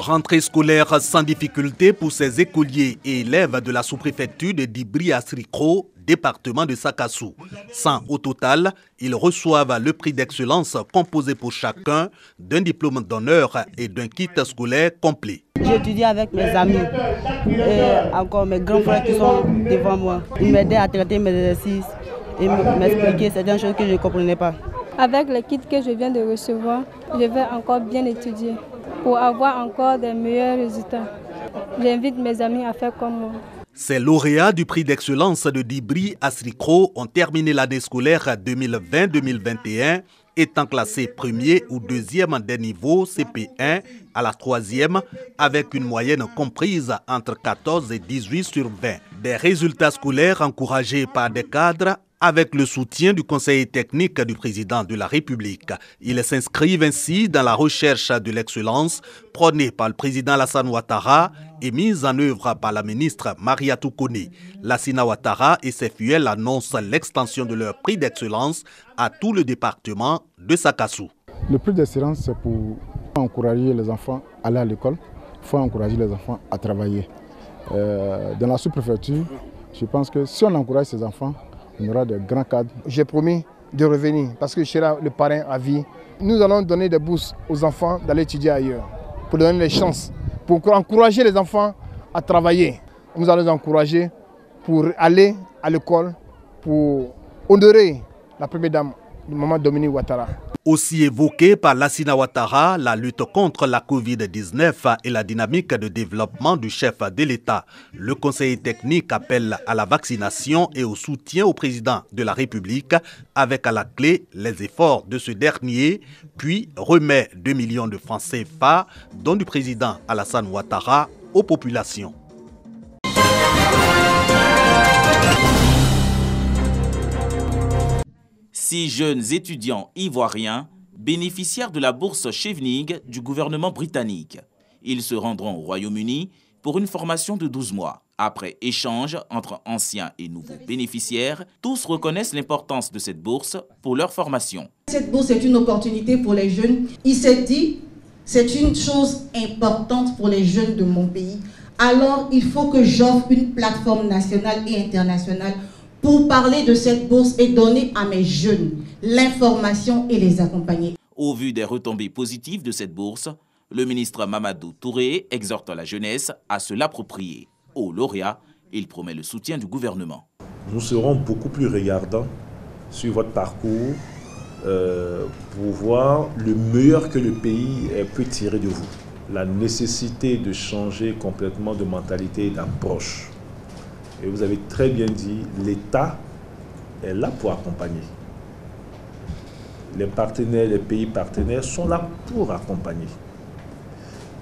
Rentrée scolaire sans difficulté pour ces écoliers et élèves de la sous-préfecture de Dibri-Asrikro, département de Sakassou. 100 au total, ils reçoivent le prix d'excellence composé pour chacun d'un diplôme d'honneur et d'un kit scolaire complet. J'étudie avec mes amis et encore mes grands frères qui sont devant moi. Ils m'aidaient à traiter mes exercices et m'expliquer certaines choses que je ne comprenais pas. Avec le kit que je viens de recevoir, je vais encore bien étudier pour avoir encore des meilleurs résultats. J'invite mes amis à faire comme moi. Ces lauréats du prix d'excellence de Dibri-Asrikro ont terminé l'année scolaire 2020-2021, étant classés premier ou deuxième des niveaux CP1 à la troisième, avec une moyenne comprise entre 14 et 18 sur 20. Des résultats scolaires encouragés par des cadres avec le soutien du conseil technique du président de la République. Ils s'inscrivent ainsi dans la recherche de l'excellence prônée par le président Alassane Ouattara et mise en œuvre par la ministre Mariatou Kone. Lassina Ouattara et ses fidèles annoncent l'extension de leur prix d'excellence à tout le département de Sakassou. Le prix d'excellence, c'est pour encourager les enfants à aller à l'école. Il faut encourager les enfants à travailler. Dans la sous-préfecture, je pense que si on encourage ces enfants, on aura de grands cadres. J'ai promis de revenir parce que je serai le parrain à vie. Nous allons donner des bourses aux enfants d'aller étudier ailleurs, pour donner les chances, pour encourager les enfants à travailler. Nous allons les encourager pour aller à l'école, pour honorer la première dame, Maman Dominique Ouattara. Aussi évoquée par Lassina Ouattara, la lutte contre la Covid-19 et la dynamique de développement du chef de l'État. Le conseil technique appelle à la vaccination et au soutien au président de la République, avec à la clé les efforts de ce dernier, puis remet 2 millions de francs CFA, dont du président Alassane Ouattara, aux populations. Six jeunes étudiants ivoiriens bénéficiaires de la bourse Chevening du gouvernement britannique. Ils se rendront au Royaume-Uni pour une formation de 12 mois. Après échange entre anciens et nouveaux bénéficiaires, tous reconnaissent l'importance de cette bourse pour leur formation. Cette bourse est une opportunité pour les jeunes. Il s'est dit, c'est une chose importante pour les jeunes de mon pays. Alors, il faut que j'offre une plateforme nationale et internationale pour parler de cette bourse et donner à mes jeunes l'information et les accompagner. Au vu des retombées positives de cette bourse, le ministre Mamadou Touré exhorte la jeunesse à se l'approprier. Au lauréat, il promet le soutien du gouvernement. Nous serons beaucoup plus regardants sur votre parcours pour voir le meilleur que le pays peut tirer de vous. La nécessité de changer complètement de mentalité et d'approche. Et vous avez très bien dit, l'État est là pour accompagner. Les partenaires, les pays partenaires sont là pour accompagner.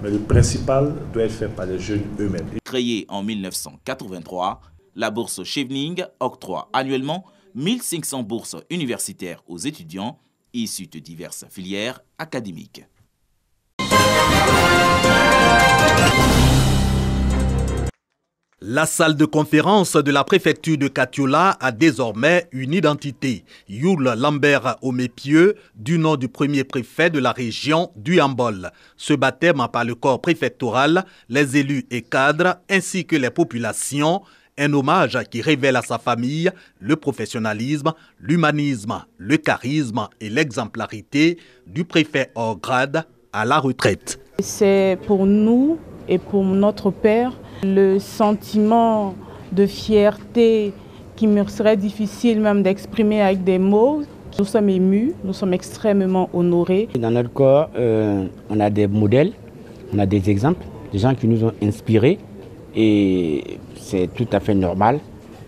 Mais le principal doit être fait par les jeunes eux-mêmes. Créée en 1983, la bourse Chevening octroie annuellement 1500 bourses universitaires aux étudiants issus de diverses filières académiques. La salle de conférence de la préfecture de Katiola a désormais une identité. Youl Lambert Omépieux, du nom du premier préfet de la région du Hambol. Ce baptême par le corps préfectoral, les élus et cadres, ainsi que les populations, un hommage qui révèle à sa famille le professionnalisme, l'humanisme, le charisme et l'exemplarité du préfet hors grade à la retraite. C'est pour nous et pour notre père le sentiment de fierté qui me serait difficile même d'exprimer avec des mots. Nous sommes émus, nous sommes extrêmement honorés. Dans notre corps, on a des modèles, on a des exemples, des gens qui nous ont inspirés et c'est tout à fait normal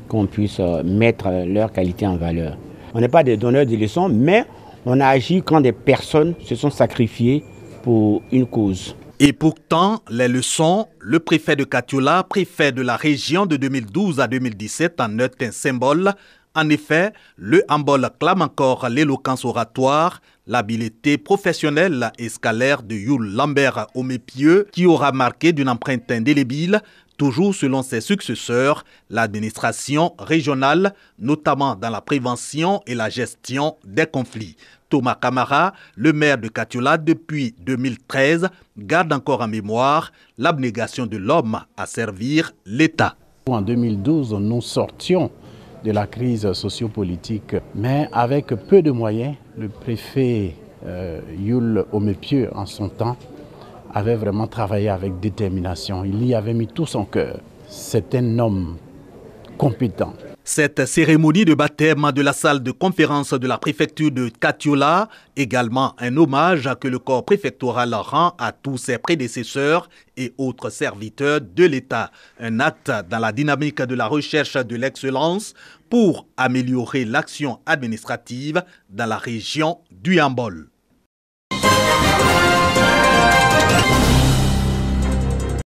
qu'on puisse mettre leur qualité en valeur. On n'est pas des donneurs de leçons, mais on a agi quand des personnes se sont sacrifiées pour une cause. Et pourtant, les leçons, le préfet de Katiola, préfet de la région de 2012 à 2017 en est un symbole. En effet, le Hambol clame encore l'éloquence oratoire, l'habileté professionnelle et scalaire de Youl Lambert Omépieux, qui aura marqué d'une empreinte indélébile, toujours selon ses successeurs, l'administration régionale, notamment dans la prévention et la gestion des conflits. Thomas Camara, le maire de Katiola depuis 2013, garde encore en mémoire l'abnégation de l'homme à servir l'État. En 2012, nous sortions de la crise sociopolitique, mais avec peu de moyens. Le préfet Yul Omepieux, en son temps, avait vraiment travaillé avec détermination. Il y avait mis tout son cœur. C'est un homme compétent. Cette cérémonie de baptême de la salle de conférence de la préfecture de Katiola, également un hommage que le corps préfectoral rend à tous ses prédécesseurs et autres serviteurs de l'État. Un acte dans la dynamique de la recherche de l'excellence pour améliorer l'action administrative dans la région du Yambol.